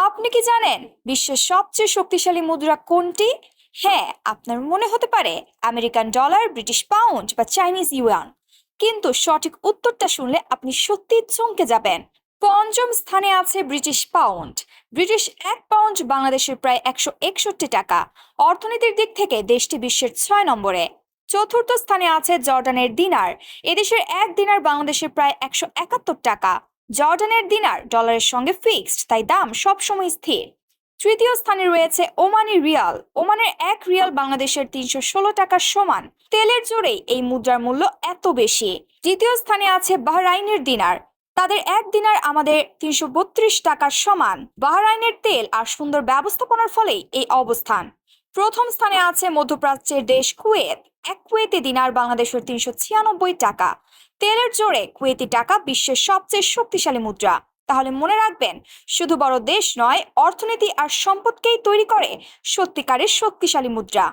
আপনি কি জানেন বিশ্বের সবচেয়ে শক্তিশালী মুদ্রা কোনটি? হ্যাঁ, আপনার মনে হতে পারে আমেরিকান ডলার, ব্রিটিশ পাউন্ড বা চাইনিজ ইউয়ান। কিন্তু সঠিক উত্তরটা শুনলে আপনি সত্যি চমকে যাবেন। পঞ্চম স্থানে আছে ব্রিটিশ পাউন্ড। ব্রিটিশ 1 পাউন্ড বাংলাদেশের প্রায় 161 টাকা। অর্থনীতির দিক থেকে দেশটি বিশ্বের 6 নম্বরে। চতুর্থ স্থানে আছে জর্ডানের দিনার। এদেশের 1 দিনার বাংলাদেশের প্রায় 171 টাকা। জর্ডানের দিনার ডলারের সঙ্গে ফিক্সড, তাই দাম সবসময় স্থির। তৃতীয় স্থানে রয়েছে ওমানি রিয়াল। ওমানের 1 রিয়াল বাংলাদেশের 316 টাকার সমান। তেলের জোরেই এই মুদ্রার মূল্য এত বেশি। দ্বিতীয় স্থানে আছে বাহরাইনের দিনার। তাদের 1 দিনার আমাদের 332 টাকার সমান। বাহরাইনের তেল আর সুন্দর ব্যবস্থাপনার ফলেই এই অবস্থান। প্রথম স্থানে আছে মধ্যপ্রাচ্যের দেশ কুয়েত। 1 কুয়েতি দিনার বাংলাদেশের 396 টাকা। তেলের জোরে কুয়েতি টাকা বিশ্বের সবচেয়ে শক্তিশালী মুদ্রা। তাহলে মনে রাখবেন, শুধু বড় দেশ নয়, অর্থনীতি আর সম্পদকেই তৈরি করে সত্যিকারের শক্তিশালী মুদ্রা।